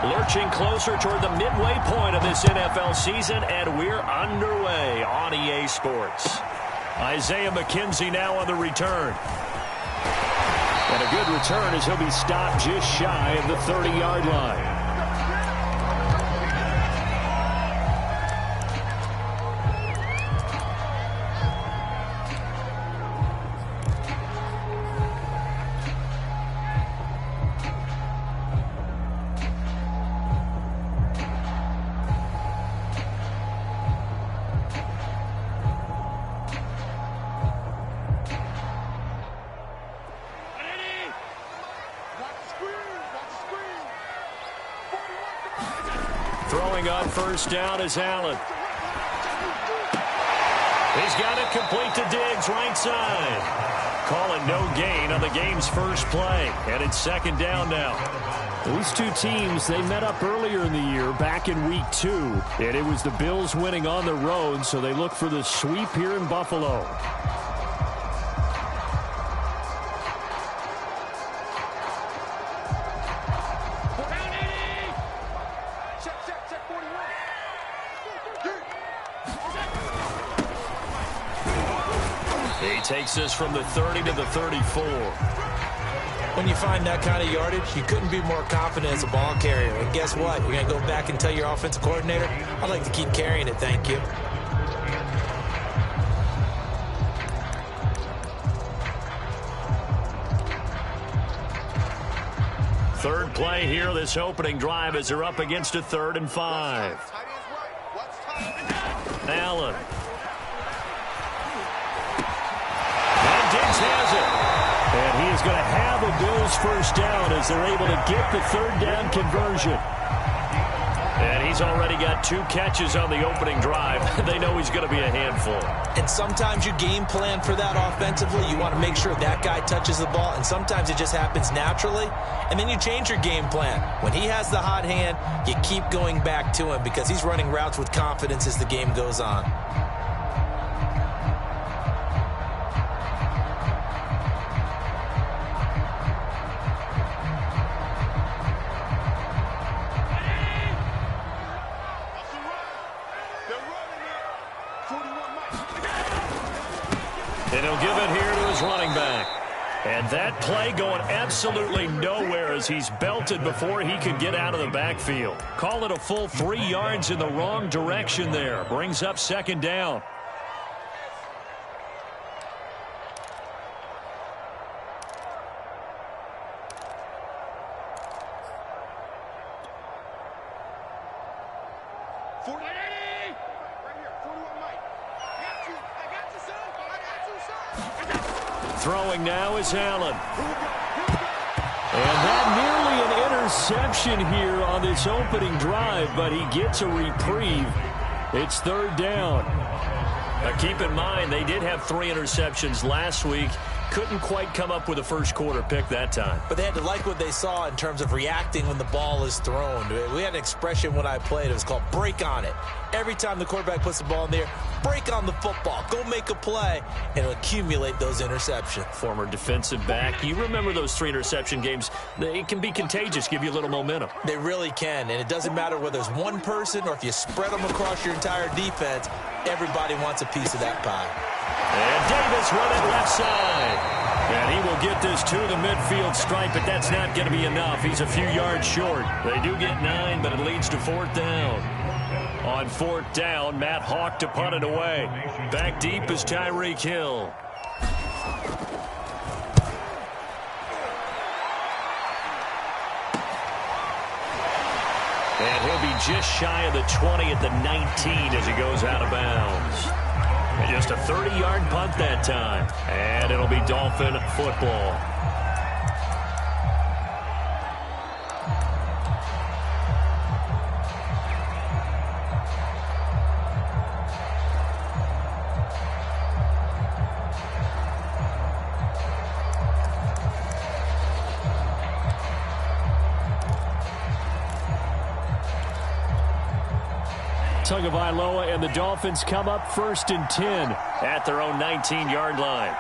Lurching closer toward the midway point of this NFL season, and we're underway on EA Sports. Isaiah McKenzie now on the return. And a good return as he'll be stopped just shy of the 30-yard line. Throwing on first down is Allen. He's got it complete to Diggs, right side. Calling no gain on the game's first play. And it's second down now. These two teams, they met up earlier in the year, back in week 2. And it was the Bills winning on the road, so they look for the sweep here in Buffalo. He takes us from the 30 to the 34. When you find that kind of yardage, you couldn't be more confident as a ball carrier. And guess what? You're going to go back and tell your offensive coordinator, I'd like to keep carrying it, thank you. Third play here, this opening drive, as they're up against a 3rd and 5. Allen. Diggs has it. And he is going to have a Bills first down as they're able to get the 3rd down conversion. And he's already got 2 catches on the opening drive. They know he's going to be a handful. And sometimes you game plan for that offensively. You want to make sure that guy touches the ball. And sometimes it just happens naturally. And then you change your game plan. When he has the hot hand, you keep going back to him because he's running routes with confidence as the game goes on. And he'll give it here to his running back. And that play going absolutely nowhere as he's belted before he could get out of the backfield. Call it a full 3 yards in the wrong direction there. Brings up second down. Throwing now is Allen. And that nearly an interception here on this opening drive, but he gets a reprieve. It's 3rd down. Now keep in mind, they did have 3 interceptions last week. Couldn't quite come up with a first quarter pick that time. But they had to like what they saw in terms of reacting when the ball is thrown. We had an expression when I played. It was called break on it. Every time the quarterback puts the ball in there, break on the football. Go make a play and accumulate those interceptions. Former defensive back. You remember those 3 interception games. It can be contagious, give you a little momentum. They really can, and it doesn't matter whether it's one person or if you spread them across your entire defense. Everybody wants a piece of that pie. And Davis running left side. And he will get this to the midfield stripe, but that's not going to be enough. He's a few yards short. They do get 9, but it leads to 4th down. On 4th down, Matt Hawk to punt it away. Back deep is Tyreek Hill. And he'll be just shy of the 20 at the 19 as he goes out of bounds. And just a 30-yard punt that time. And it'll be Dolphin football. Tagovailoa and the Dolphins come up 1st and 10 at their own 19-yard line.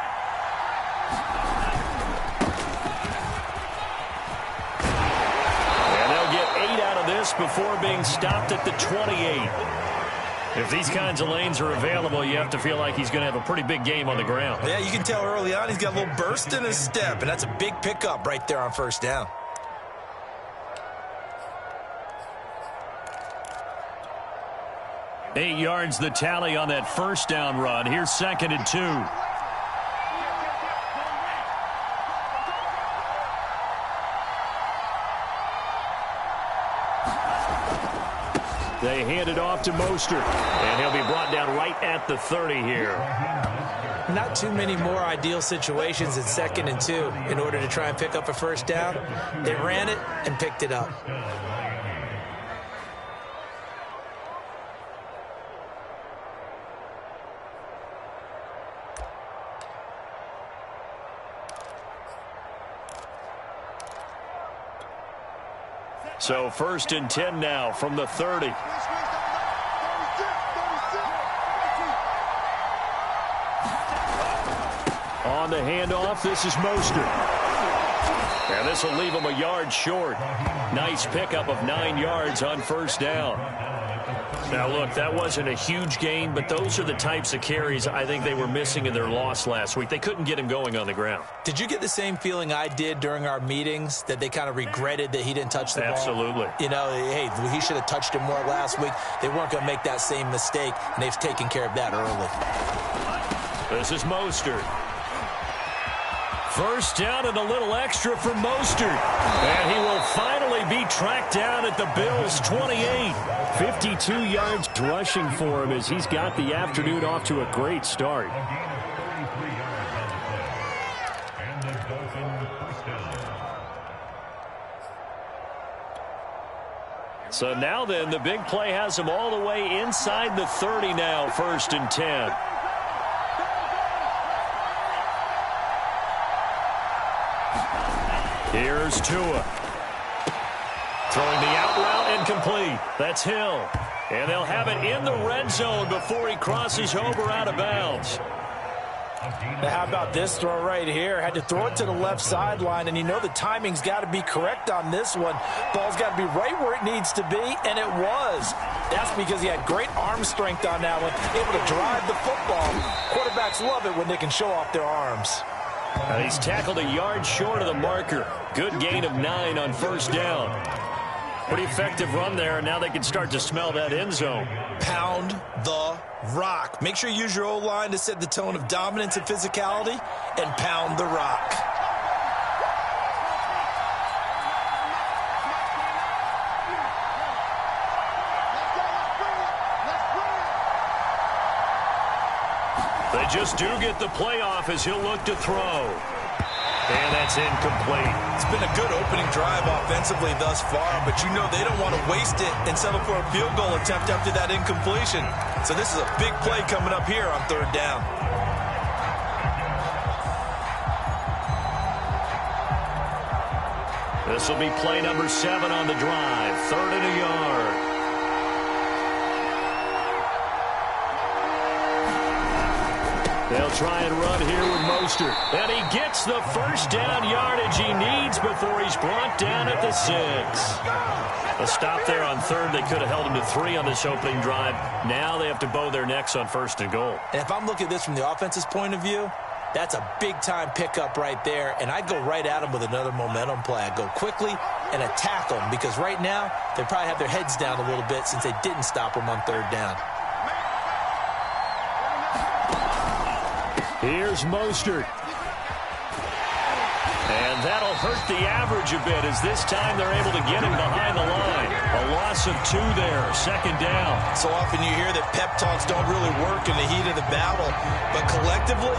And they'll get 8 out of before being stopped at the 28. If these kinds of lanes are available, you have to feel like he's going to have a pretty big game on the ground. Yeah, you can tell early on he's got a little burst in his step, and that's a big pickup right there on first down. Eight yards the tally on that first down run. Here's 2nd and 2. They hand it off to Mostert, and he'll be brought down right at the 30 here. Not too many more ideal situations in 2nd and 2 in order to try and pick up a first down. They ran it and picked it up. So 1st and 10 now from the 30. On the handoff, this is Mostert. And this will leave him a yard short. Nice pickup of 9 yards on first down. Now, look, that wasn't a huge gain, but those are the types of carries I think they were missing in their loss last week. They couldn't get him going on the ground. Did you get the same feeling I did during our meetings, that they kind of regretted that he didn't touch the ball? Absolutely. You know, hey, he should have touched it more last week. They weren't going to make that same mistake, and they've taken care of that early. This is Mostert. First down and a little extra for Mostert. And he will finally be tracked down at the Bills' 28. 52 yards rushing for him as he's got the afternoon off to a great start. So now then, the big play has him all the way inside the 30 now, 1st and 10. Here's Tua. Throwing the out route incomplete. That's Hill. And they'll have it in the red zone before he crosses over out of bounds. Now, how about this throw right here? Had to throw it to the left sideline, and you know the timing's got to be correct on this one. Ball's got to be right where it needs to be, and it was. That's because he had great arm strength on that one, able to drive the football. Quarterbacks love it when they can show off their arms. And he's tackled a yard short of the marker. Good gain of 9 on first down. Pretty effective run there, and now they can start to smell that end zone. Pound the rock. Make sure you use your O-line to set the tone of dominance and physicality, and pound the rock. They just do get the playoff as he'll look to throw. And that's incomplete. It's been a good opening drive offensively thus far, but you know they don't want to waste it and settle for a field goal attempt after that incompletion. So this is a big play coming up here on 3rd down. This will be play number 7 on the drive. 3rd and a yard. They'll try and run here with Mostert. And he gets the first down yardage he needs before he's brought down at the 6. A stop there on 3rd. They could have held him to 3 on this opening drive. Now they have to bow their necks on 1st and goal. And if I'm looking at this from the offense's point of view, that's a big-time pickup right there. And I'd go right at him with another momentum play. I'd go quickly and attack them because right now they probably have their heads down a little bit since they didn't stop him on 3rd down. Here's Mostert. And that'll hurt the average a bit as this time they're able to get him behind the line. A loss of 2 there, 2nd down. So often you hear that pep talks don't really work in the heat of the battle. But collectively,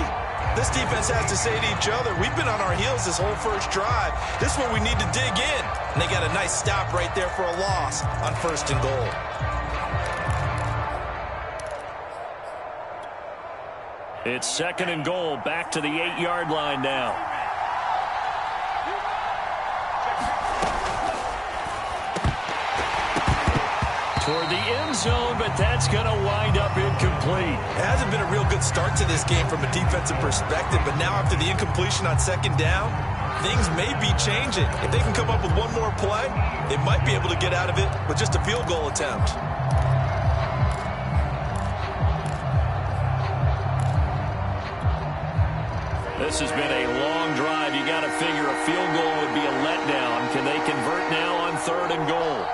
this defense has to say to each other, we've been on our heels this whole first drive. This is where we need to dig in. And they got a nice stop right there for a loss on 1st and goal. It's 2nd and goal, back to the 8-yard line now. Toward the end zone, but that's going to wind up incomplete. It hasn't been a real good start to this game from a defensive perspective, but now after the incompletion on 2nd down, things may be changing. If they can come up with one more play, they might be able to get out of it with just a field goal attempt. This has been a long drive. You got to figure a field goal would be a letdown. Can they convert now on 3rd and goal?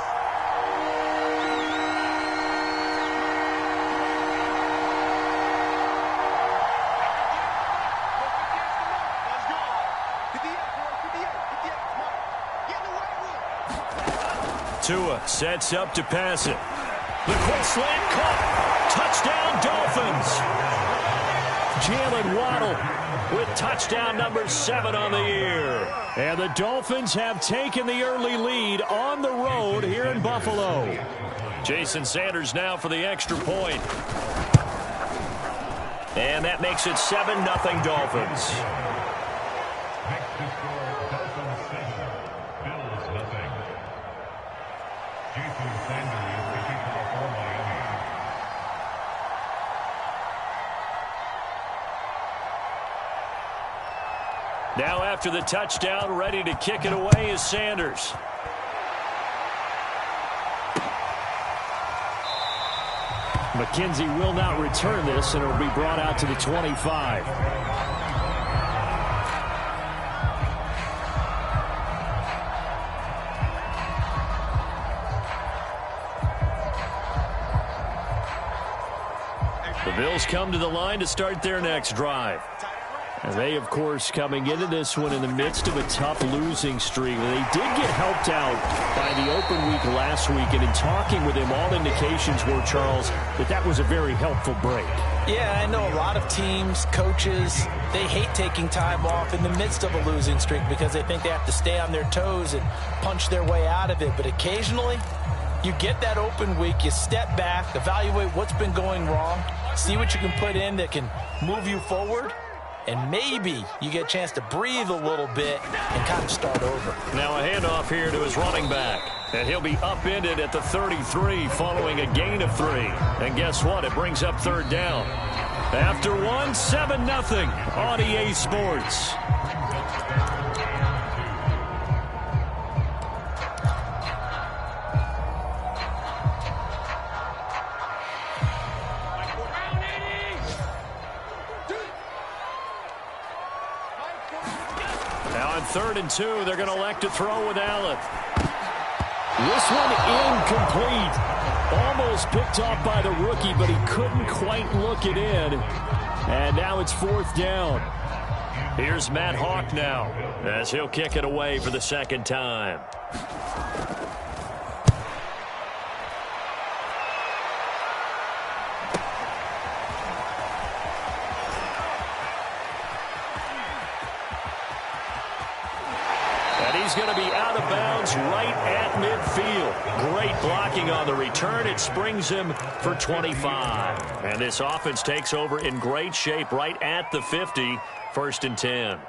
Tua sets up to pass it. The quick slant caught. Touchdown, Dolphins. Jalen Waddle with touchdown number 7 on the year. And the Dolphins have taken the early lead on the road here in Buffalo. Jason Sanders now for the extra point. And that makes it 7-0 Dolphins. Now after the touchdown, ready to kick it away is Sanders. McKenzie will not return this, and it will be brought out to the 25. The Bills come to the line to start their next drive. And they, of course, coming into this one in the midst of a tough losing streak. They did get helped out by the open week last week, and in talking with him, all indications were, Charles, that was a very helpful break. Yeah, I know a lot of teams, coaches, they hate taking time off in the midst of a losing streak because they think they have to stay on their toes and punch their way out of it. But occasionally, you get that open week, you step back, evaluate what's been going wrong, see what you can put in that can move you forward, and maybe you get a chance to breathe a little bit and kind of start over. Now a handoff here to his running back. And he'll be upended at the 33 following a gain of 3. And guess what? It brings up 3rd down. After 1, 7-0 on EA Sports. Now on 3rd and 2, they're going to elect to throw with Allen. This one incomplete. Almost picked off by the rookie, but he couldn't quite look it in. And now it's 4th down. Here's Matt Hawk now as he'll kick it away for the 2nd time. He's going to be out of bounds right at midfield. Great blocking on the return. It springs him for 25. And this offense takes over in great shape right at the 50. 1st and 10.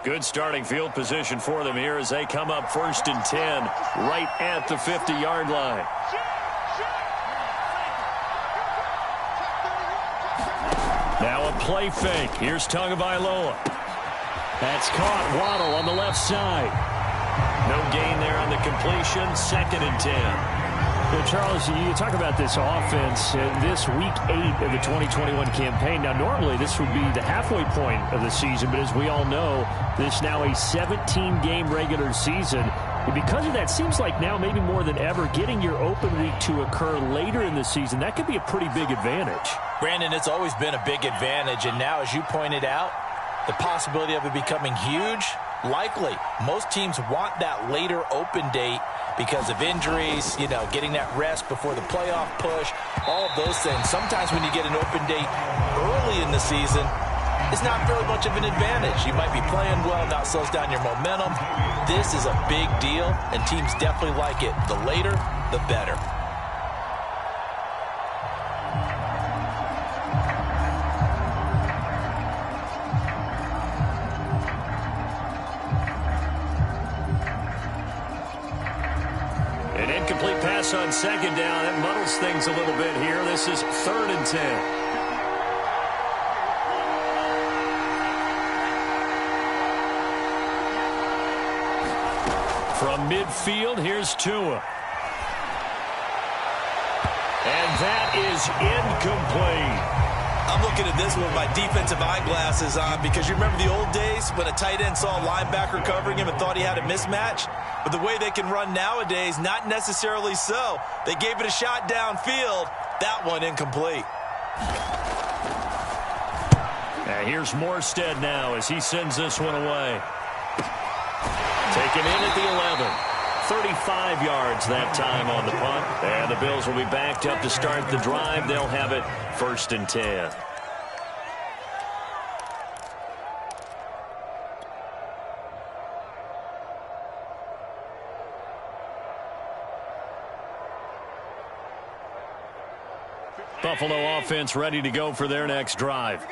Good starting field position for them here as they come up 1st and 10 right at the 50-yard line. Now a play fake. Here's Tagovailoa. That's caught. Waddle on the left side. No gain there on the completion. 2nd and 10. Well, Charles, you talk about this offense, this week 8 of the 2021 campaign. Now, normally this would be the halfway point of the season, but as we all know, this now a 17-game regular season. And because of that, seems like now maybe more than ever, getting your open week to occur later in the season, that could be a pretty big advantage. Brandon, it's always been a big advantage, and now, as you pointed out, the possibility of it becoming huge, likely. Most teams want that later open date because of injuries, you know, getting that rest before the playoff push, all of those things. Sometimes when you get an open date early in the season, it's not very much of an advantage. You might be playing well, not slows down your momentum. This is a big deal, and teams definitely like it. The later, the better. Incomplete pass on second down. That muddles things a little bit here. This is 3rd and 10. From midfield, here's Tua. And that is incomplete. I'm looking at this with my defensive eyeglasses on because you remember the old days when a tight end saw a linebacker covering him and thought he had a mismatch? But the way they can run nowadays, not necessarily so. They gave it a shot downfield. That one incomplete. And here's Morstead now as he sends this one away. Taken in at the 11. 35 yards that time on the punt. And the Bills will be backed up to start the drive. They'll have it 1st and 10. Buffalo offense ready to go for their next drive.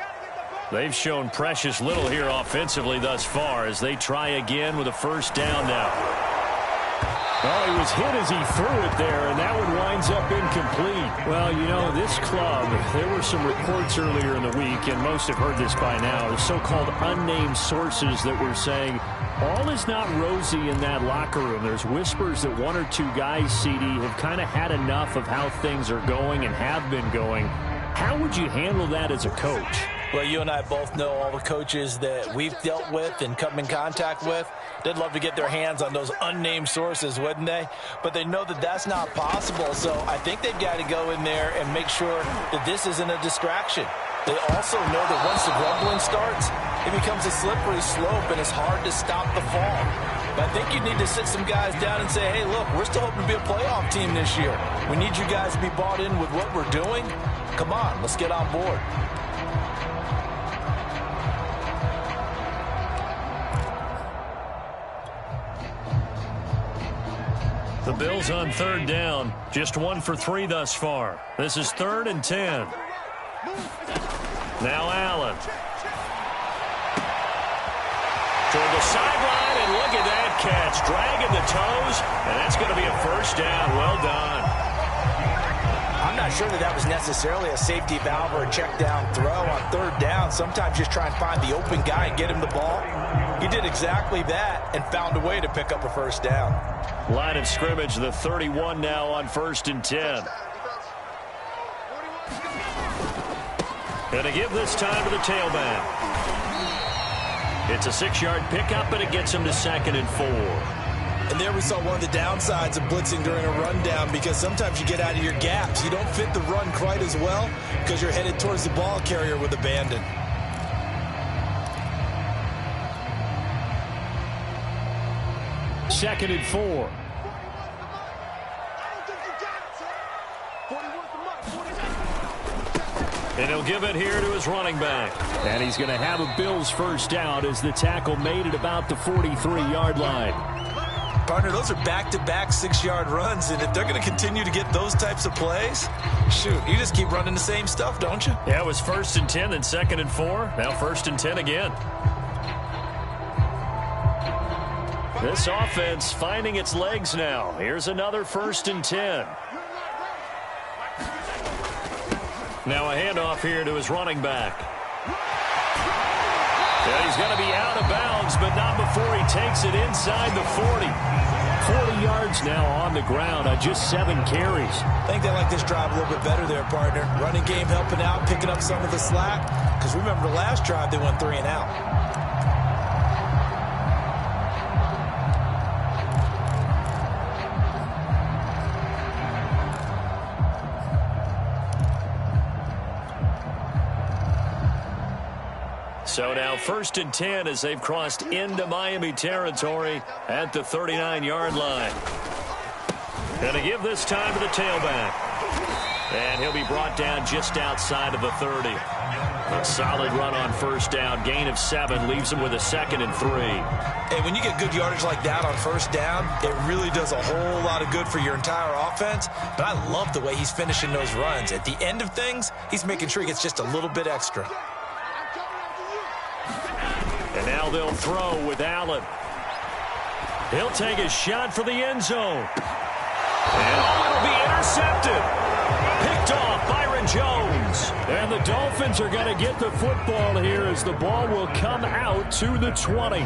They've shown precious little here offensively thus far as they try again with a 1st down now. Well, he was hit as he threw it there, and that one winds up incomplete. Well, you know, this club, there were some reports earlier in the week, and most have heard this by now, the so-called unnamed sources that were saying all is not rosy in that locker room. There's whispers that 1 or 2 guys, CD, have kind of had enough of how things are going and have been going. How would you handle that as a coach? Well, you and I both know all the coaches that we've dealt with and come in contact with. They'd love to get their hands on those unnamed sources, wouldn't they? But they know that that's not possible, so I think they've got to go in there and make sure that this isn't a distraction. They also know that once the grumbling starts, it becomes a slippery slope and it's hard to stop the fall. But I think you need to sit some guys down and say, hey, look, we're still hoping to be a playoff team this year. We need you guys to be bought in with what we're doing. Come on, let's get on board. The Bills on 3rd down. Just 1 for 3 thus far. This is 3rd and 10. Now Allen. Toward the sideline, and look at that catch. Dragging the toes, and that's going to be a 1st down. Well done. I'm not sure that was necessarily a safety valve or a check down throw on 3rd down. Sometimes just try and find the open guy and get him the ball. He did exactly that and found a way to pick up a 1st down. Line of scrimmage, the 31 now on 1st and 10. Going to give this time to the tailback. It's a 6-yard pickup, and it gets him to 2nd and 4. And there we saw one of the downsides of blitzing during a rundown because sometimes you get out of your gaps. You don't fit the run quite as well because you're headed towards the ball carrier with abandon. Second and 4. And he'll give it here to his running back. And he's going to have a Bills 1st down as the tackle made it about the 43-yard line. Partner, those are back-to-back 6-yard runs, and if they're going to continue to get those types of plays, shoot, you just keep running the same stuff, don't you? Yeah, it was 1st and 10, then 2nd and 4. Now 1st and 10 again. This offense finding its legs now. Here's another 1st and 10. Now a handoff here to his running back. Yeah, he's going to be out of bounds, but not before he takes it inside the 40. 40 yards now on the ground on just 7 carries. I think they like this drive a little bit better there, partner. Running game helping out, picking up some of the slack. Because remember the last drive, they went 3 and out. So now 1st and 10 as they've crossed into Miami territory at the 39-yard line. Going to give this time to the tailback. And he'll be brought down just outside of the 30. A solid run on 1st down. Gain of 7 leaves him with a 2nd and 3. Hey, when you get good yardage like that on 1st down, it really does a whole lot of good for your entire offense. But I love the way he's finishing those runs. At the end of things, he's making sure he gets just a little bit extra. And now they'll throw with Allen. He'll take a shot for the end zone. And it'll be intercepted. Picked off Byron Jones. And the Dolphins are going to get the football here as the ball will come out to the 20.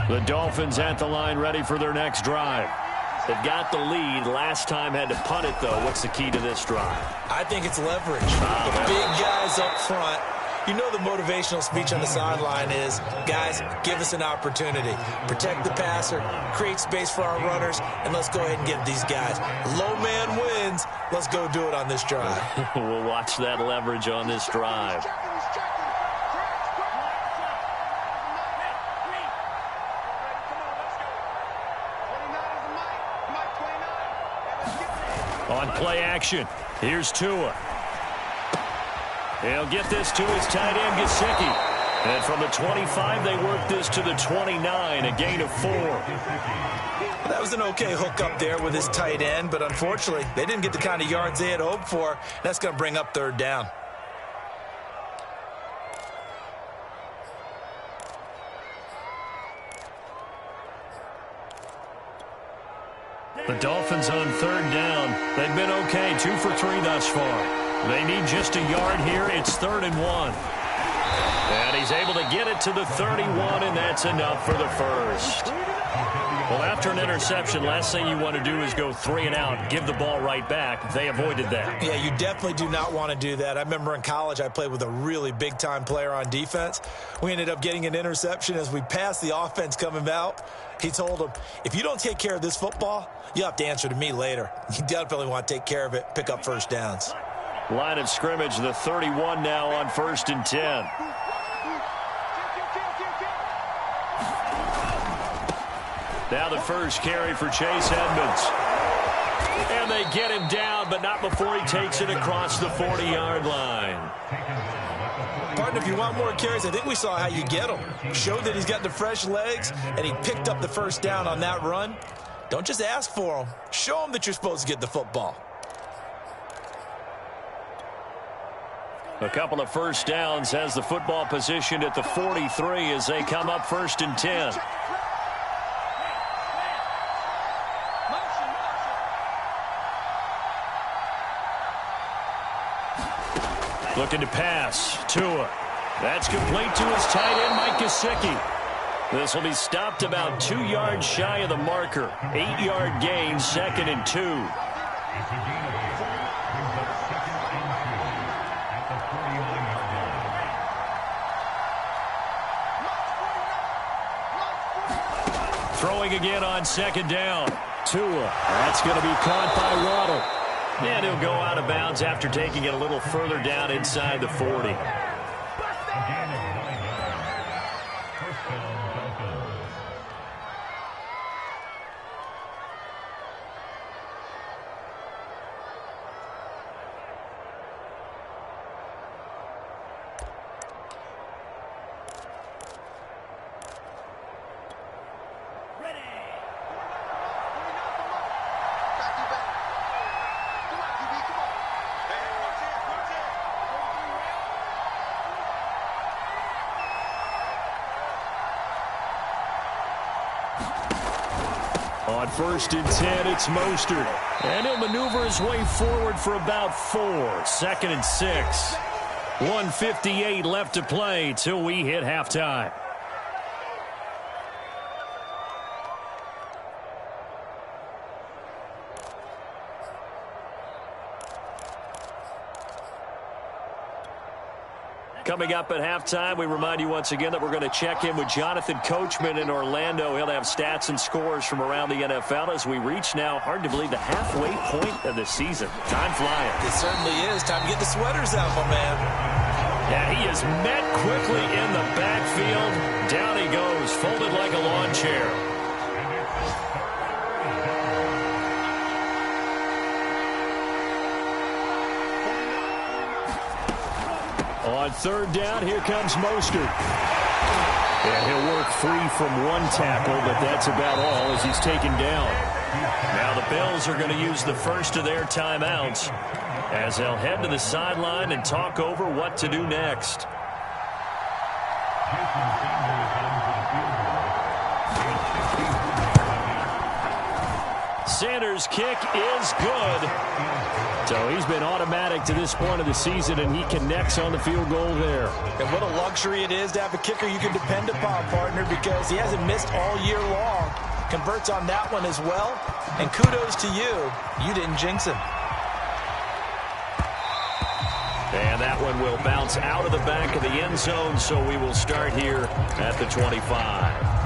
The Dolphins at the line ready for their next drive. They've got the lead. Last time had to punt it, though. What's the key to this drive? I think it's leverage. The big guys up front. You know the motivational speech on the sideline is, guys, give us an opportunity. Protect the passer, create space for our runners, and let's go ahead and get these guys. Low man wins. Let's go do it on this drive. We'll watch that leverage on this drive. On play action, here's Tua. He'll get this to his tight end, Gesicki. And from the 25, they work this to the 29, a gain of 4. That was an okay hook up there with his tight end, but unfortunately, they didn't get the kind of yards they had hoped for. That's going to bring up third down. The Dolphins on third down. They've been okay, 2 for 3 thus far. They need just a yard here. It's 3rd and 1. And he's able to get it to the 31, and that's enough for the first. Well, after an interception, last thing you want to do is go 3 and out, give the ball right back. They avoided that. Yeah, you definitely do not want to do that. I remember in college I played with a really big-time player on defense. We ended up getting an interception as we passed the offense coming out. He told him, if you don't take care of this football, you'll have to answer to me later. You definitely want to take care of it, pick up first downs. Line of scrimmage, the 31 now on 1st and 10. Now the first carry for Chase Edmonds. And they get him down, but not before he takes it across the 40-yard line. Partner, if you want more carries, I think we saw how you get him. Showed that he's got the fresh legs, and he picked up the first down on that run. Don't just ask for him. Show him that you're supposed to get the football. A couple of first downs, has the football positioned at the 43 as they come up 1st and 10. Looking to pass. Tua. That's complete to his tight end, Mike Gesicki. This will be stopped about 2 yards shy of the marker. 8-yard gain, 2nd and 2. Throwing again on 2nd down. Tua. That's going to be caught by Waddle. And he'll go out of bounds after taking it a little further down inside the 40. On 1st and 10, it's Mostert. And he'll maneuver his way forward for about 4. 2nd and 6. 1:58 left to play till we hit halftime. Coming up at halftime, we remind you once again that we're going to check in with Jonathan Coachman in Orlando. He'll have stats and scores from around the NFL as we reach now, hard to believe, the halfway point of the season. Time flying. It certainly is. Time to get the sweaters out, my man. Yeah, he is met quickly in the backfield. Down he goes, folded like a lawn chair. On 3rd down, here comes Mostert. And he'll work free from 1 tackle, but that's about all as he's taken down. Now the Bills are going to use the first of their timeouts as they'll head to the sideline and talk over what to do next. Sanders' kick is good. So he's been automatic to this point of the season, and he connects on the field goal there. And what a luxury it is to have a kicker you can depend upon, partner, because he hasn't missed all year long. Converts on that one as well. And kudos to you. You didn't jinx him. And that one will bounce out of the back of the end zone, so we will start here at the 25.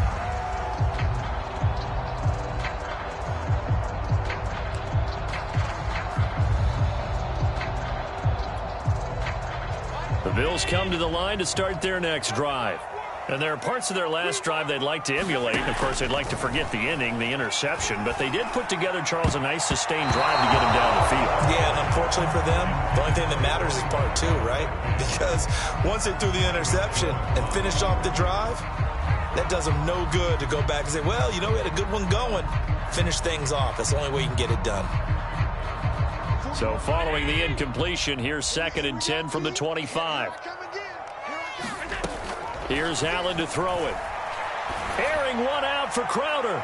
The Bills come to the line to start their next drive. And there are parts of their last drive they'd like to emulate. Of course, they'd like to forget the inning, the interception. But they did put together, Charles, a nice sustained drive to get him down the field. Yeah, and unfortunately for them, the only thing that matters is part two, right? Because once they threw the interception and finished off the drive, that does them no good to go back and say, well, you know, we had a good one going. Finish things off. That's the only way you can get it done. So following the incompletion, here's 2nd and 10 from the 25. Here's Allen to throw it. Airing one out for Crowder.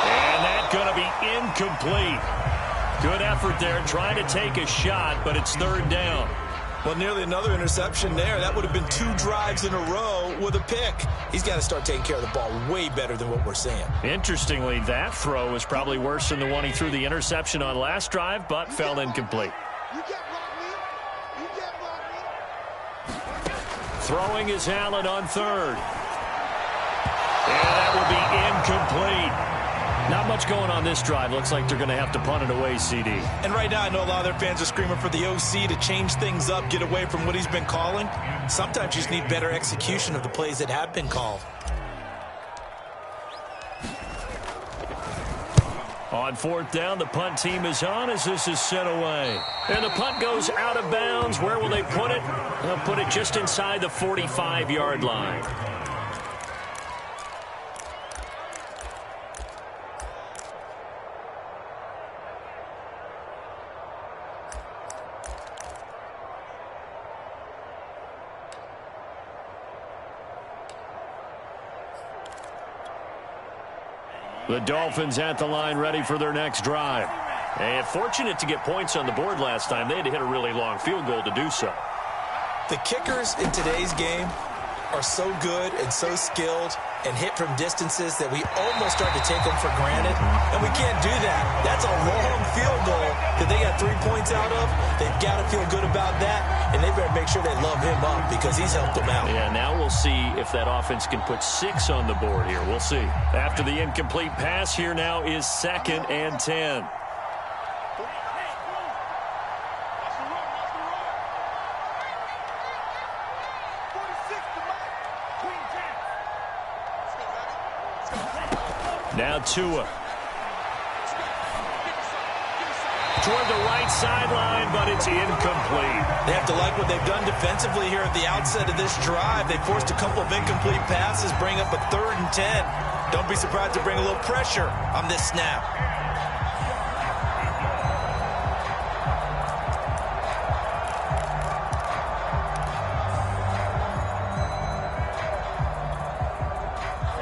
And that's going to be incomplete. Good effort there, trying to take a shot, but it's 3rd down. Well, nearly another interception there. That would have been 2 drives in a row with a pick. He's got to start taking care of the ball way better than what we're seeing. Interestingly, that throw was probably worse than the one he threw the interception on last drive, but fell incomplete. Throwing is Allen on 3rd. And that will be incomplete. Not much going on this drive. Looks like they're going to have to punt it away, CD. And right now, I know a lot of their fans are screaming for the OC to change things up, get away from what he's been calling. Sometimes you just need better execution of the plays that have been called. On 4th down, the punt team is on as this is sent away. And the punt goes out of bounds. Where will they put it? They'll put it just inside the 45-yard line. The Dolphins at the line ready for their next drive. And fortunate to get points on the board last time. They had to hit a really long field goal to do so. The kickers in today's game are so good and so skilled and hit from distances that we almost start to take them for granted. And we can't do that. That's a long field goal that they got 3 points out of. They've got to feel good about that. And they better make sure they love him up because he's helped them out. Yeah, now we'll see if that offense can put 6 on the board here. We'll see. After the incomplete pass, here now is 2nd and 10. Now Tua. Toward the right sideline, but it's incomplete. They have to like what they've done defensively here at the outset of this drive. They forced a couple of incomplete passes, bring up a 3rd and 10. Don't be surprised to bring a little pressure on this snap.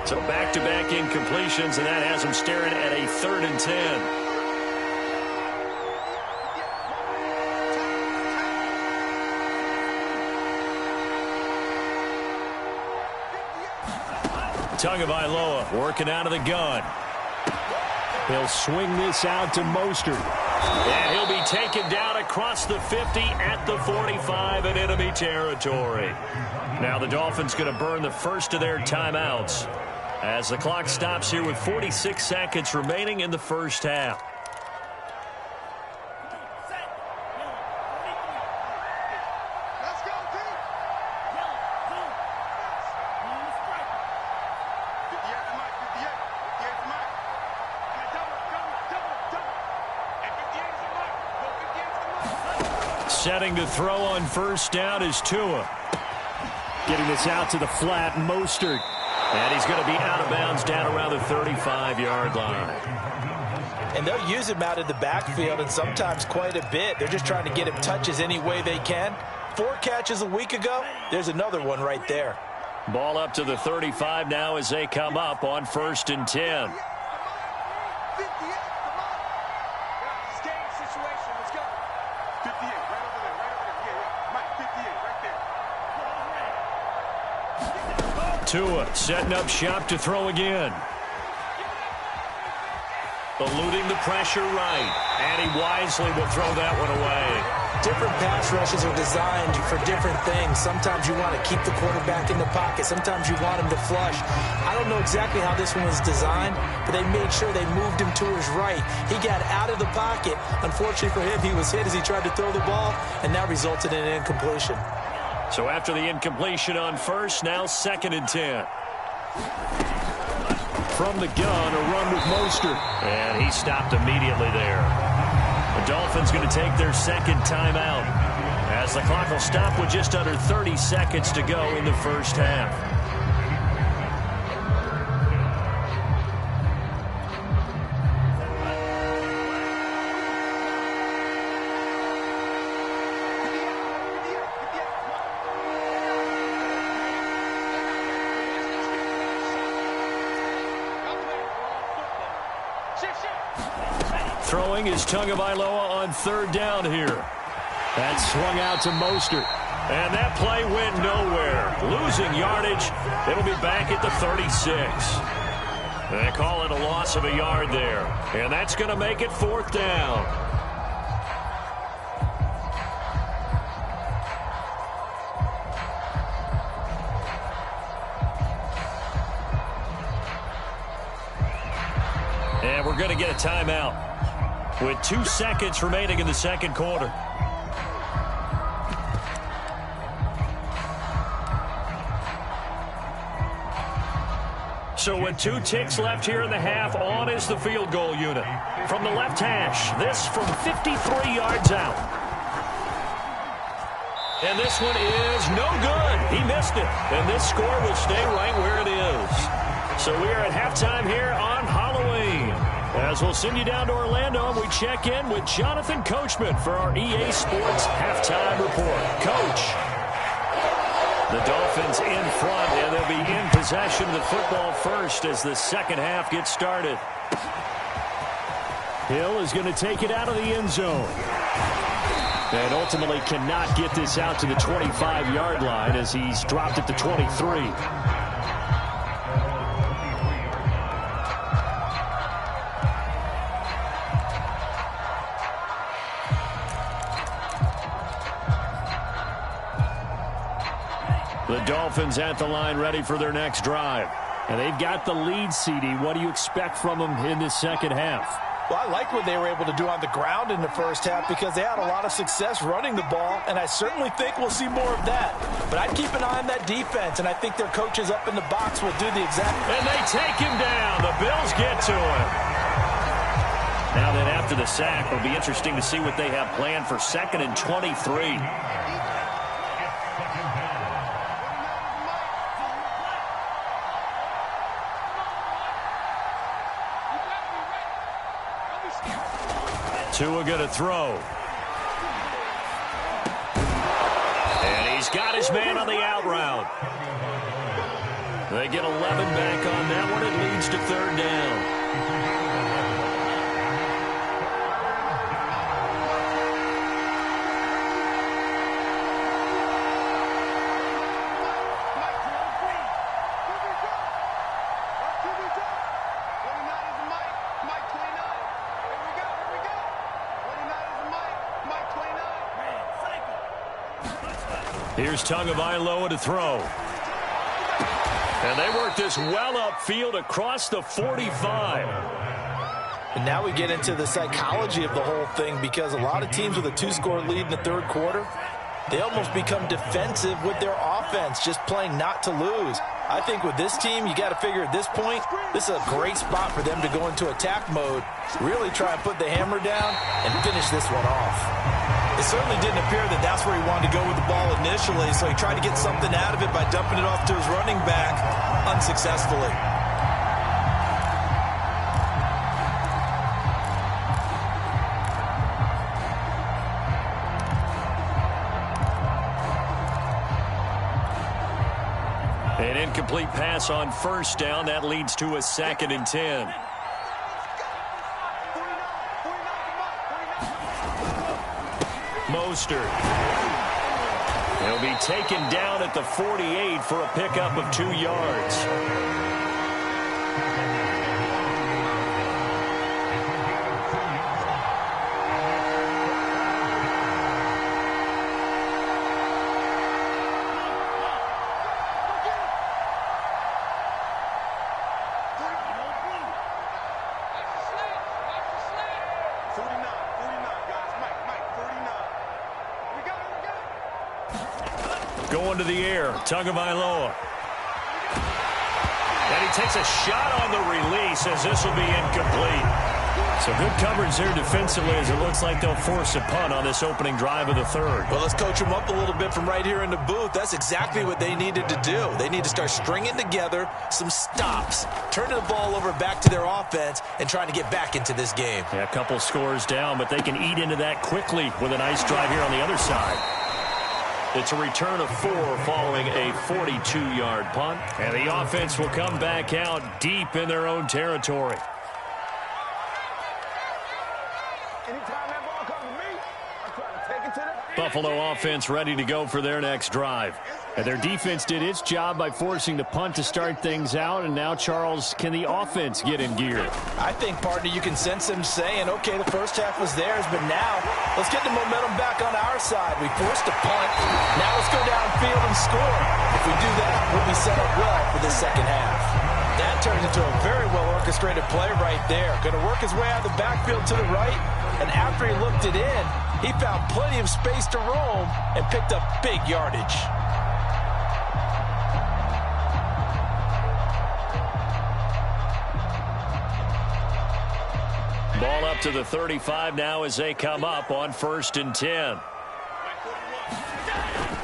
So back-to-back incompletions, and that has them staring at a 3rd and 10. Tagovailoa working out of the gun. He'll swing this out to Mostert. And he'll be taken down across the 50 at the 45 in enemy territory. Now the Dolphins going to burn the first of their timeouts as the clock stops here with 46 seconds remaining in the first half. Setting to throw on first down is Tua. Getting this out to the flat, Mostert. And he's going to be out of bounds down around the 35-yard line. And they'll use him out in the backfield, and sometimes quite a bit. They're just trying to get him touches any way they can. 4 catches a week ago. There's another one right there. Ball up to the 35 now as they come up on 1st and 10. Tua setting up shop to throw again. Eluding the pressure right. And he wisely will throw that one away. Different pass rushes are designed for different things. Sometimes you want to keep the quarterback in the pocket. Sometimes you want him to flush. I don't know exactly how this one was designed, but they made sure they moved him to his right. He got out of the pocket. Unfortunately for him, he was hit as he tried to throw the ball, and that resulted in an incompletion. So after the incompletion on 1st, now 2nd and 10. From the gun, a run with Mostert. And he stopped immediately there. The Dolphins going to take their 2nd timeout as the clock will stop with just under 30 seconds to go in the 1st half. Throwing is Tagovailoa on 3rd down here. That swung out to Mostert. And that play went nowhere. Losing yardage. It'll be back at the 36. They call it a loss of a yard there. And that's going to make it 4th down. And we're going to get a timeout with 2 seconds remaining in the 2nd quarter. So with 2 ticks left here in the half, on is the field goal unit. From the left hash, this from 53 yards out. And this one is no good. He missed it. And this score will stay right where it is. So we are at halftime here on Halloween. As we'll send you down to Orlando, and we check in with Jonathan Coachman for our EA Sports Halftime Report. Coach, the Dolphins in front, and they'll be in possession of the football first as the 2nd half gets started. Hill is going to take it out of the end zone. And ultimately cannot get this out to the 25-yard line as he's dropped at the 23. The Dolphins at the line ready for their next drive. And they've got the lead, CD. What do you expect from them in this 2nd half? Well, I like what they were able to do on the ground in the 1st half because they had a lot of success running the ball, and I certainly think we'll see more of that. But I'd keep an eye on that defense, and I think their coaches up in the box will do the exact. And they take him down. The Bills get to him. Now then, after the sack, it'll be interesting to see what they have planned for 2nd and 23. Tua going to throw. And he's got his man on the out route. They get 11 back on that one. It leads to 3rd down. Here's Tagovailoa to throw. And they work this well upfield across the 45. And now we get into the psychology of the whole thing because a lot of teams with a 2-score lead in the 3rd quarter, they almost become defensive with their offense, just playing not to lose. I think with this team, you got to figure at this point, this is a great spot for them to go into attack mode, really try and put the hammer down and finish this one off. It certainly didn't appear that that's where he wanted to go with the ball initially, so he tried to get something out of it by dumping it off to his running back unsuccessfully. An incomplete pass on first down. That leads to a 2nd and 10. Mostert. He'll be taken down at the 48 for a pickup of 2 yards. Going to the air, Tagovailoa. And he takes a shot on the release as this will be incomplete. So good coverage there defensively as it looks like they'll force a punt on this opening drive of the 3rd. Well, let's coach them up a little bit from right here in the booth. That's exactly what they needed to do. They need to start stringing together some stops, turning the ball over back to their offense, and trying to get back into this game. Yeah, a couple scores down, but they can eat into that quickly with a nice drive here on the other side. It's a return of 4 following a 42-yard punt. And the offense will come back out deep in their own territory. Anytime that ball comes to me, I'm trying to take it to the... Buffalo offense ready to go for their next drive. And their defense did its job by forcing the punt to start things out. And now, Charles, can the offense get in gear? I think, partner, you can sense them saying, okay, the first half was theirs, but now let's get the momentum back on our side. We forced a punt. Now let's go downfield and score. If we do that, we'll be set up well for the second half. That turns into a very well-orchestrated play right there. Going to work his way out of the backfield to the right, and after he looked it in, he found plenty of space to roam and picked up big yardage. Ball up to the 35 now as they come up on 1st and 10.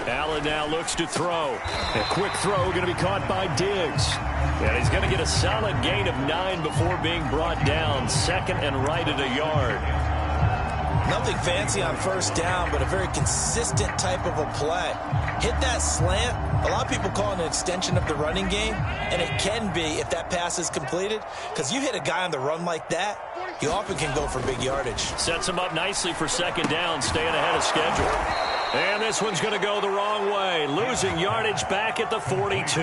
Allen now looks to throw. A quick throw going to be caught by Diggs. And he's going to get a solid gain of 9 before being brought down. 2nd and right at a yard. Nothing fancy on first down, but a very consistent type of a play. Hit that slant. A lot of people call it an extension of the running game, and it can be if that pass is completed, because you hit a guy on the run like that, you often can go for big yardage. Sets him up nicely for 2nd down, staying ahead of schedule. And this one's going to go the wrong way, losing yardage back at the 42.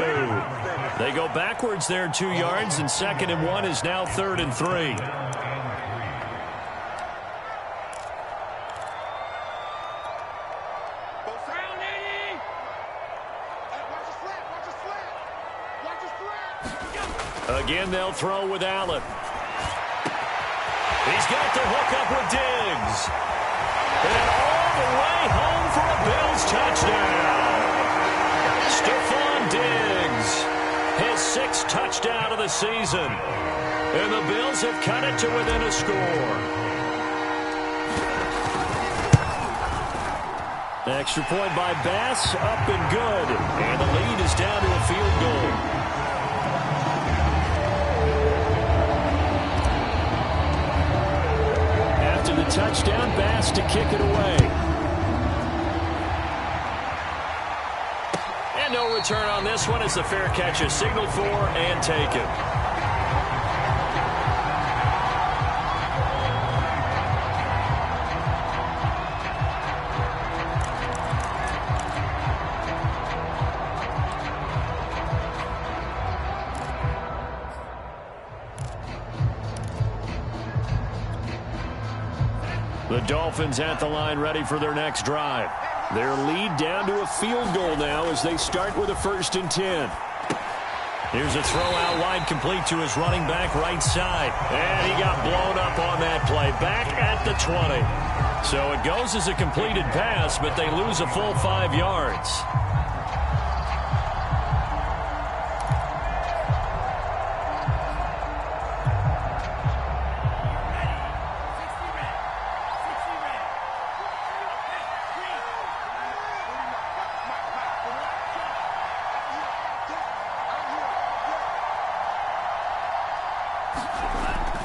They go backwards there 2 yards, and 2nd and 1 is now 3rd and 3. Again, they'll throw with Allen. He's got the hook up with Diggs. And all the way home for a Bills touchdown. Stephon Diggs, his 6th touchdown of the season. And the Bills have cut it to within a score. Extra point by Bass, up and good. And the lead is down to a field goal. The touchdown, Bass to kick it away. And no return on this one as the fair catch is signaled for and taken. The Dolphins at the line ready for their next drive. Their lead down to a field goal now as they start with a 1st and 10. Here's a throw out wide complete to his running back right side. And he got blown up on that play. Back at the 20. So it goes as a completed pass, but they lose a full 5 yards.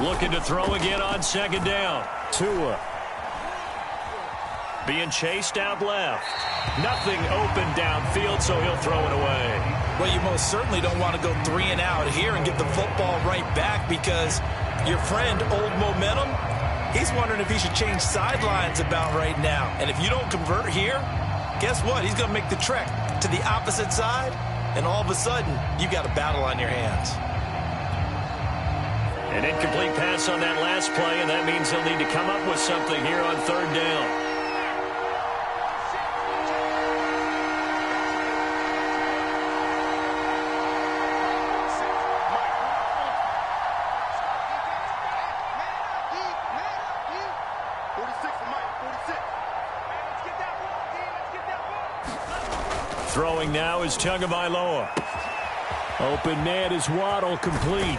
Looking to throw again on second down. Tua. Being chased out left. Nothing open downfield, so he'll throw it away. Well, you most certainly don't want to go 3 and out here and get the football right back because your friend, Old Momentum, he's wondering if he should change sidelines about right now. And if you don't convert here, guess what? He's going to make the trek to the opposite side, and all of a sudden, you got a battle on your hands. An incomplete pass on that last play, and that means he'll need to come up with something here on third down. Throwing now is Tagovailoa. Open man is Waddle, complete. And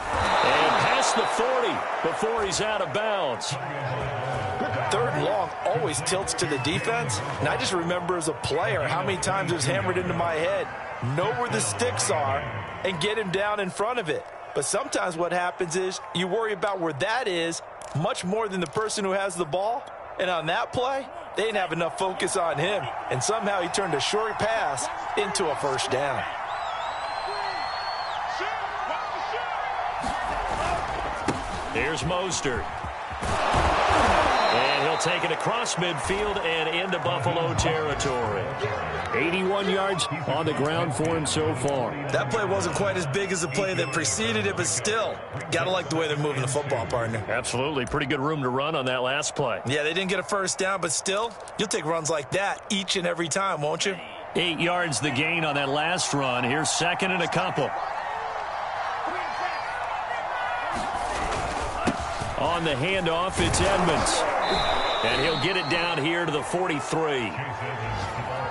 past the 40 before he's out of bounds. Third and long always tilts to the defense. And I just remember as a player how many times it was hammered into my head. Know where the sticks are and get him down in front of it. But sometimes what happens is you worry about where that is much more than the person who has the ball. And on that play, they didn't have enough focus on him. And somehow he turned a short pass into a first down. Here's Mostert. And he'll take it across midfield and into Buffalo territory. 81 yards on the ground for him so far. That play wasn't quite as big as the play that preceded it, but still, got to like the way they're moving the football, partner. Absolutely. Pretty good room to run on that last play. Yeah, they didn't get a first down, but still, you'll take runs like that each and every time, won't you? 8 yards the gain on that last run. Here's second and a couple. On the handoff, it's Edmonds. And he'll get it down here to the 43.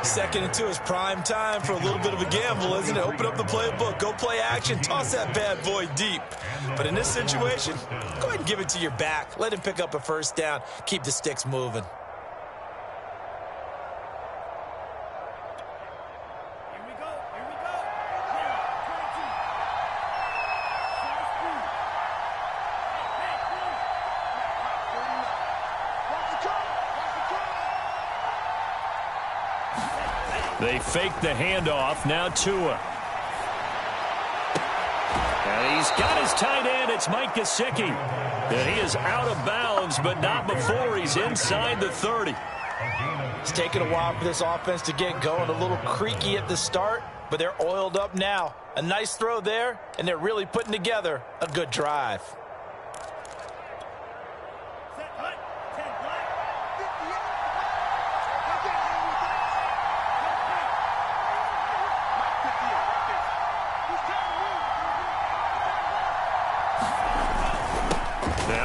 Second and 2 is prime time for a little bit of a gamble, isn't it? Open up the playbook, go play action, toss that bad boy deep. But in this situation, go ahead and give it to your back. Let him pick up a first down. Keep the sticks moving. They fake the handoff. Now Tua. And he's got his tight end. It's Mike Gesicki. And he is out of bounds, but not before he's inside the 30. It's taken a while for this offense to get going. A little creaky at the start, but they're oiled up now. A nice throw there, and they're really putting together a good drive.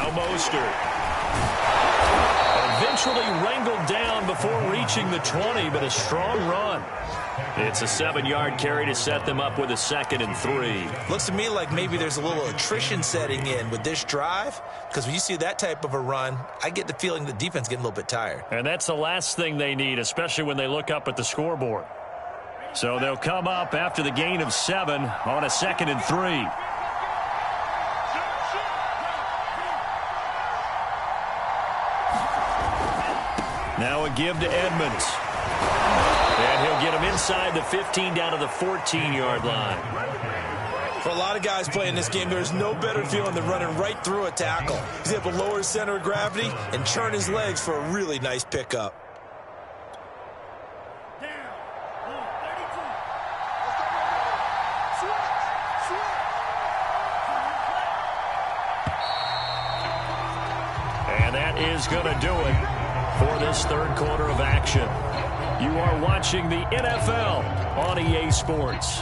Mostert. Eventually wrangled down before reaching the 20, but a strong run. It's a 7-yard carry to set them up with a 2nd and 3. Looks to me like maybe there's a little attrition setting in with this drive, because when you see that type of a run, I get the feeling the defense getting a little bit tired. And that's the last thing they need, especially when they look up at the scoreboard. So they'll come up after the gain of 7 on a 2nd and 3. Now a give to Edmonds. And he'll get him inside the 15 down to the 14-yard line. For a lot of guys playing this game, there's no better feeling than running right through a tackle. He's able to lower his center of gravity and churn his legs for a really nice pickup. And that is going to do it for this third quarter of action. You are watching the NFL on EA Sports.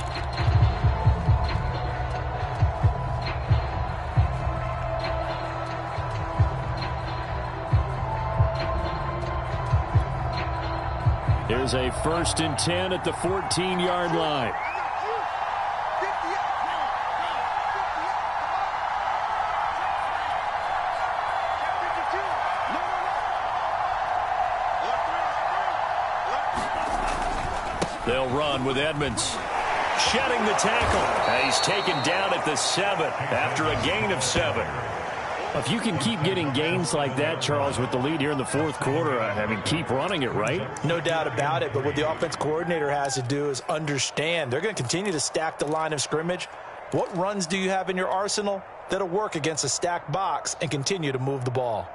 Here's a 1st and 10 at the 14-yard line. They'll run with Edmonds. Shedding the tackle. And he's taken down at the 7 after a gain of 7. If you can keep getting gains like that, Charles, with the lead here in the fourth quarter, I mean, keep running it, right? No doubt about it, but what the offense coordinator has to do is understand they're going to continue to stack the line of scrimmage. What runs do you have in your arsenal that'll work against a stacked box and continue to move the ball?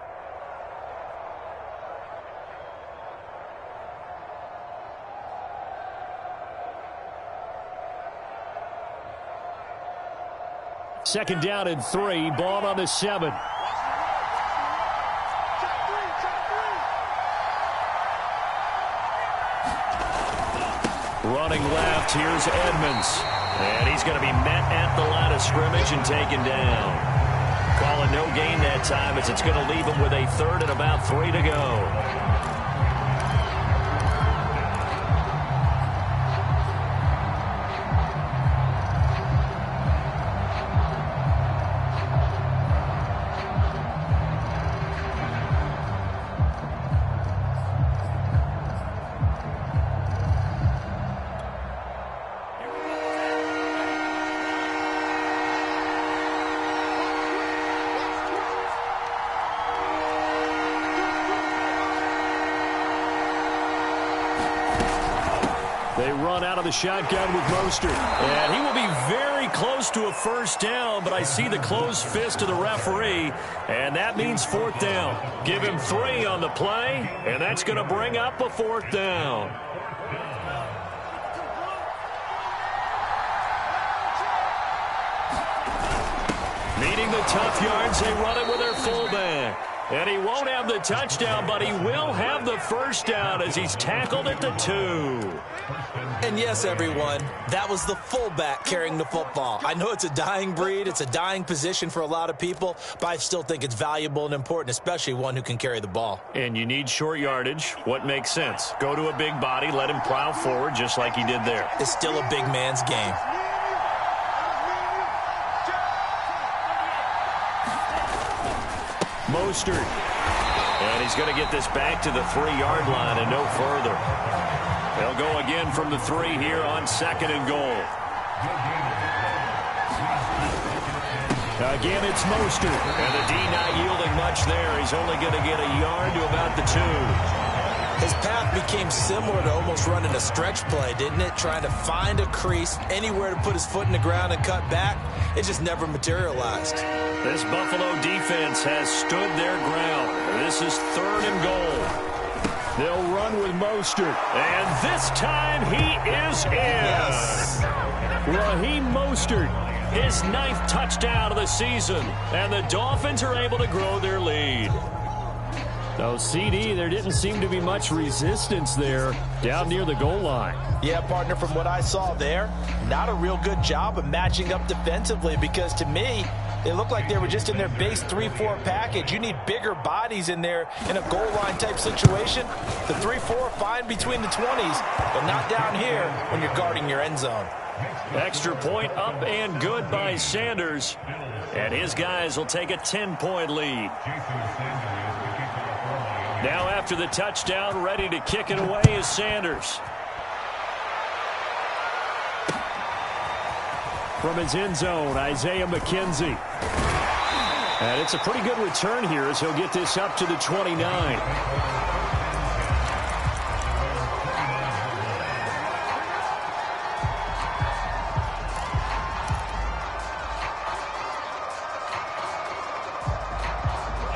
Second down and 3, ball on the 7. Running left, here's Edmonds. And he's going to be met at the line of scrimmage and taken down. Calling no gain that time as it's going to leave him with a third and about 3 to go. They run out of the shotgun with Mostert. And he will be very close to a first down, but I see the closed fist of the referee, and that means fourth down. Give him 3 on the play, and that's going to bring up a fourth down. Meeting the tough yards, they run it with their fullback. And he won't have the touchdown, but he will have the first down as he's tackled at the 2. And yes, everyone, that was the fullback carrying the football. I know it's a dying breed, it's a dying position for a lot of people, but I still think it's valuable and important, especially one who can carry the ball. And you need short yardage. What makes sense? Go to a big body, let him plow forward just like he did there. It's still a big man's game. Mostert. And he's going to get this back to the 3-yard line and no further. They'll go again from the 3 here on 2nd and goal. Again, it's Mostert. And the D not yielding much there. He's only going to get a yard to about the 2. His path became similar to almost running a stretch play, didn't it? Trying to find a crease, anywhere to put his foot in the ground and cut back. It just never materialized. This Buffalo defense has stood their ground. This is 3rd and goal. They'll run with Mostert. And this time he is in. Yes. Raheem Mostert, his 9th touchdown of the season. And the Dolphins are able to grow their lead. So, CD, there didn't seem to be much resistance there down near the goal line. Yeah, partner, from what I saw there, not a real good job of matching up defensively because to me, it looked like they were just in their base 3-4 package. You need bigger bodies in there in a goal line type situation. The 3-4 fine between the 20s, but not down here when you're guarding your end zone. Extra point up and good by Sanders. And his guys will take a 10-point lead. Now after the touchdown, ready to kick it away is Sanders. From his end zone, Isaiah McKenzie. And it's a pretty good return here as he'll get this up to the 29.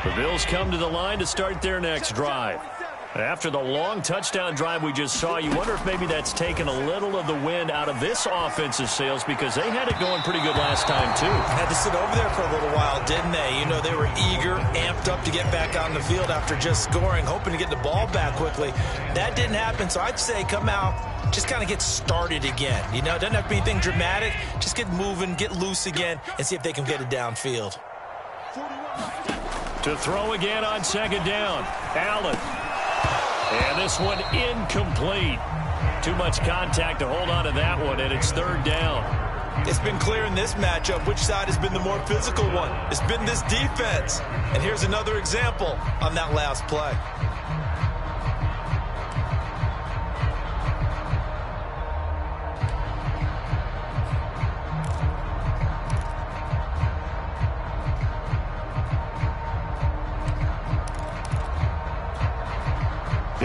The Bills come to the line to start their next drive. After the long touchdown drive we just saw, you wonder if maybe that's taken a little of the wind out of this offensive sails because they had it going pretty good last time, too. Had to sit over there for a little while, didn't they? You know, they were eager, amped up to get back on the field after just scoring, hoping to get the ball back quickly. That didn't happen, so I'd say come out, just kind of get started again. You know, it doesn't have to be anything dramatic. Just get moving, get loose again, and see if they can get it downfield. To throw again on 2nd down, Allen. And this one incomplete. Too much contact to hold on to that one, and it's 3rd down. It's been clear in this matchup which side has been the more physical one. It's been this defense. And here's another example on that last play.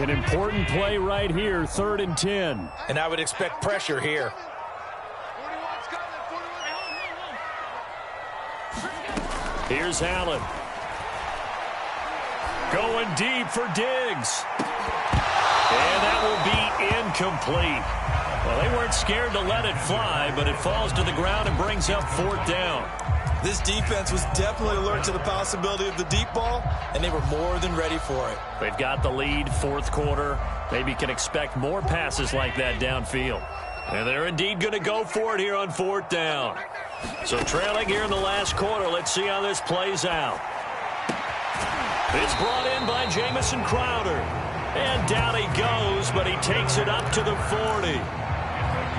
An important play right here, 3rd and 10. And I would expect pressure here. Here's Allen. Going deep for Diggs. And that will be incomplete. Well, they weren't scared to let it fly, but it falls to the ground and brings up 4th down. This defense was definitely alert to the possibility of the deep ball, and they were more than ready for it. They've got the lead, 4th quarter. Maybe can expect more passes like that downfield. And they're indeed going to go for it here on 4th down. So trailing here in the last quarter, let's see how this plays out. It's brought in by Jamison Crowder. And down he goes, but he takes it up to the 40.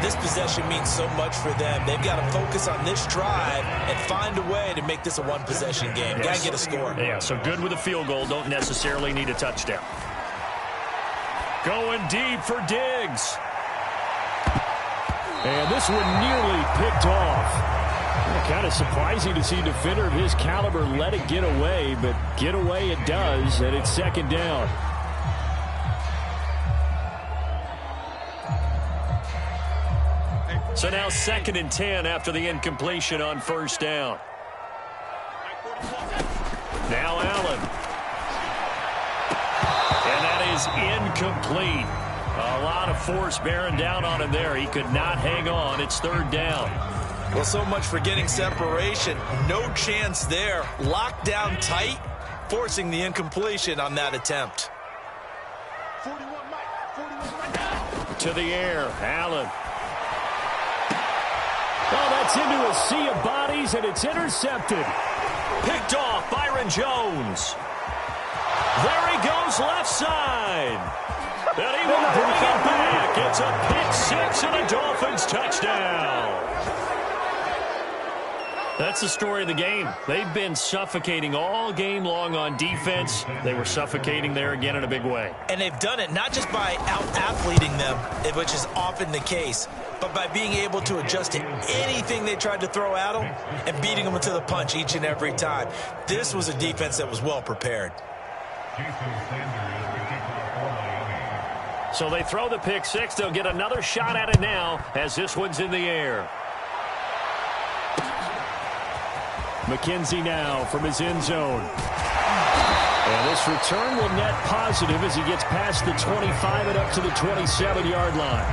This possession means so much for them. They've got to focus on this drive and find a way to make this a one-possession game. Yes. Got to get a score. Yeah, so good with a field goal. Don't necessarily need a touchdown. Going deep for Diggs. And this one nearly picked off. Kind of surprising to see a defender of his caliber let it get away, but get away it does, and it's 2nd down. So now 2nd and 10 after the incompletion on 1st down. Now Allen. And that is incomplete. A lot of force bearing down on him there. He could not hang on. It's 3rd down. Well, so much for getting separation. No chance there. Locked down tight, forcing the incompletion on that attempt. To the air, Allen. Oh, that's into a sea of bodies, and it's intercepted. Picked off, Byron Jones. There he goes, left side. And he will bring it back. It's a pick 6 and a Dolphins touchdown. That's the story of the game. They've been suffocating all game long on defense. They were suffocating there again in a big way. And they've done it not just by out-athleting them, which is often the case, but by being able to adjust to anything they tried to throw at them and beating them to the punch each and every time. This was a defense that was well prepared. So they throw the pick 6. They'll get another shot at it now as this one's in the air. McKenzie now from his end zone. And this return will net positive as he gets past the 25 and up to the 27-yard line.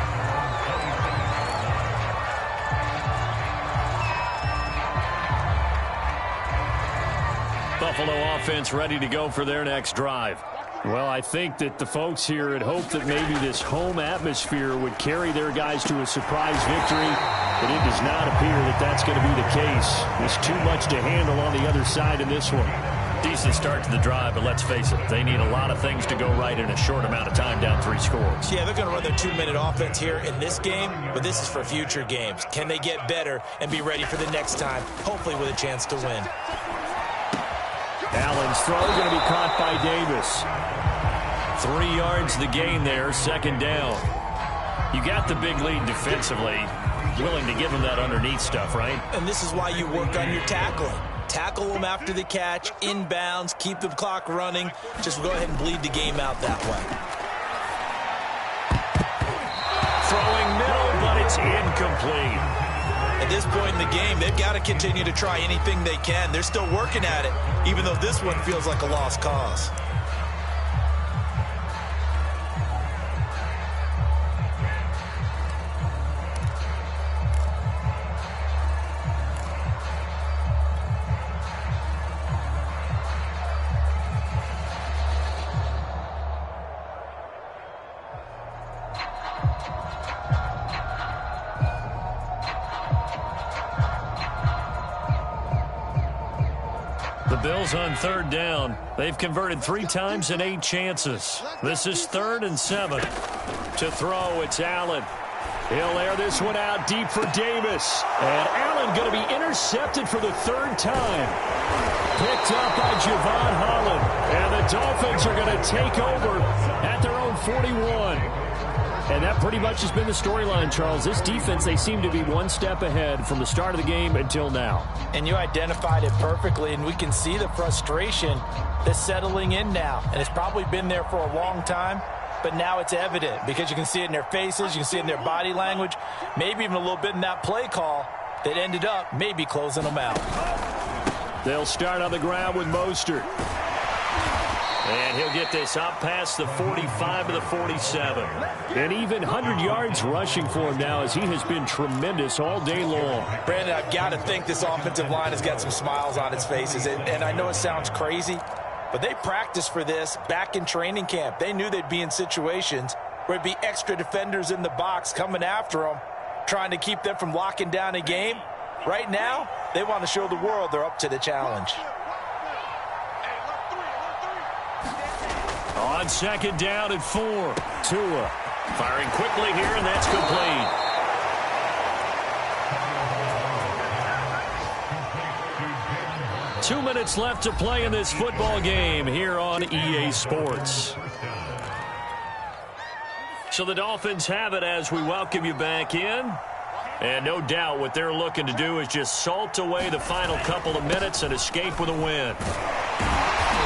Buffalo offense ready to go for their next drive. Well, I think that the folks here had hoped that maybe this home atmosphere would carry their guys to a surprise victory, but it does not appear that that's going to be the case. There's too much to handle on the other side in this one. Decent start to the drive, but let's face it, they need a lot of things to go right in a short amount of time down 3 scores. Yeah, they're going to run their 2-minute offense here in this game, but this is for future games. Can they get better and be ready for the next time, hopefully with a chance to win? Allen's throw going to be caught by Davis. 3 yards the gain there, 2nd down. You got the big lead defensively. Willing to give them that underneath stuff, right? And this is why you work on your tackling. Tackle them after the catch, inbounds, keep the clock running. Just go ahead and bleed the game out that way. Throwing middle, but it's incomplete. At this point in the game, they've got to continue to try anything they can. They're still working at it, even though this one feels like a lost cause. Bills on 3rd down. They've converted 3 times in 8 chances. This is 3rd and 7. To throw, it's Allen. He'll air this one out deep for Davis. And Allen going to be intercepted for the 3rd time. Picked up by Javon Holland. And the Dolphins are going to take over at their own 41. And that pretty much has been the storyline, Charles. This defense, they seem to be one step ahead from the start of the game until now. And you identified it perfectly, and we can see the frustration that's settling in now. And it's probably been there for a long time. but now it's evident because you can see it in their faces, you can see it in their body language, maybe even a little bit in that play call that ended up maybe closing them out. They'll start on the ground with Mostert. And he'll get this up past the 45 to the 47. And even 100 yards rushing for him now as he has been tremendous all day long. Brandon, I've got to think this offensive line has got some smiles on its faces. And I know it sounds crazy, but they practiced for this back in training camp. They knew they'd be in situations where it'd be extra defenders in the box coming after them, trying to keep them from locking down a game. Right now, they want to show the world they're up to the challenge. On second down and 4. Tua firing quickly here, and that's complete. Two minutes left to play in this football game here on EA Sports. So the Dolphins have it as we welcome you back in. And no doubt what they're looking to do is just salt away the final couple of minutes and escape with a win.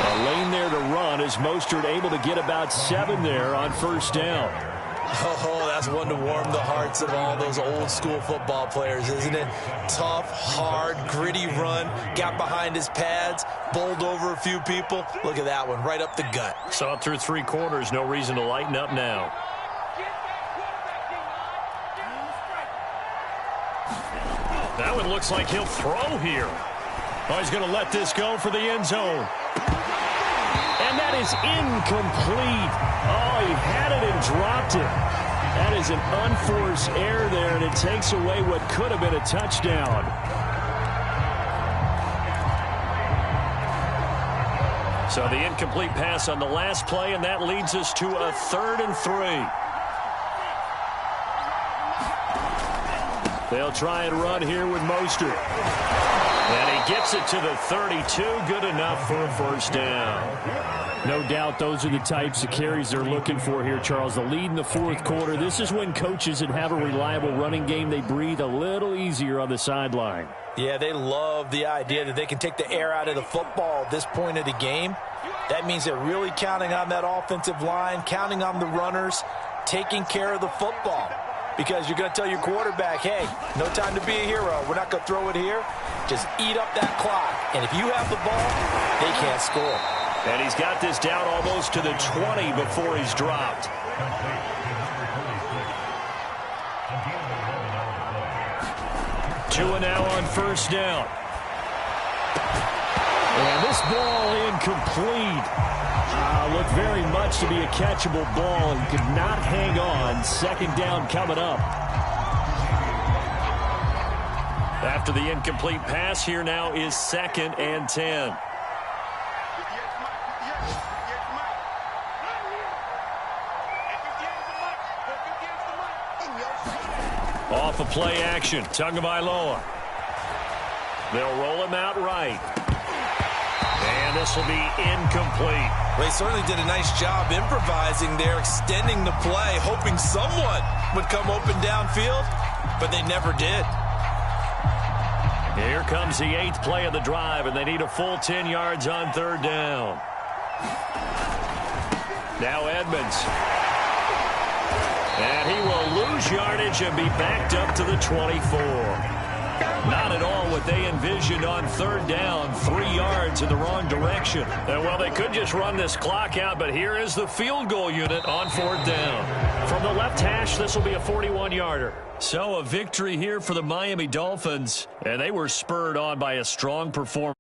A lane there to run as Mostert able to get about 7 there on first down. Oh, that's one to warm the hearts of all those old school football players, isn't it? Tough, hard, gritty run, got behind his pads, bowled over a few people. Look at that one, right up the gut. Saw it through 3 quarters, no reason to lighten up now. That one looks like he'll throw here. Oh, he's going to let this go for the end zone. And that is incomplete. Oh, he had it and dropped it. That is an unforced error there, and it takes away what could have been a touchdown. So the incomplete pass on the last play, and that leads us to a 3rd and 3. They'll try and run here with Mostert. And he gets it to the 32. Good enough for a first down. No doubt those are the types of carries they're looking for here, Charles. The lead in the 4th quarter. This is when coaches that have a reliable running game, they breathe a little easier on the sideline. Yeah, they love the idea that they can take the air out of the football at this point of the game. That means they're really counting on that offensive line, counting on the runners, taking care of the football. Because you're going to tell your quarterback, hey, no time to be a hero. We're not going to throw it here. Just eat up that clock. And if you have the ball, they can't score. And he's got this down almost to the 20 before he's dropped. Tua now on first down. And this ball incomplete. Looked very much to be a catchable ball. He could not hang on. Second down coming up. After the incomplete pass, here now is 2nd and 10. Off of play action, Tagovailoa. They'll roll him out right. And this will be incomplete. They certainly did a nice job improvising there, extending the play, hoping someone would come open downfield, but they never did. Here comes the 8th play of the drive, and they need a full 10 yards on 3rd down. Now Edmonds. And he will lose yardage and be backed up to the 24. Not at all what they envisioned on 3rd down. 3 yards in the wrong direction. Well, they could just run this clock out, but here is the field goal unit on 4th down. From the left hash, this will be a 41-yarder. So a victory here for the Miami Dolphins, and they were spurred on by a strong performance.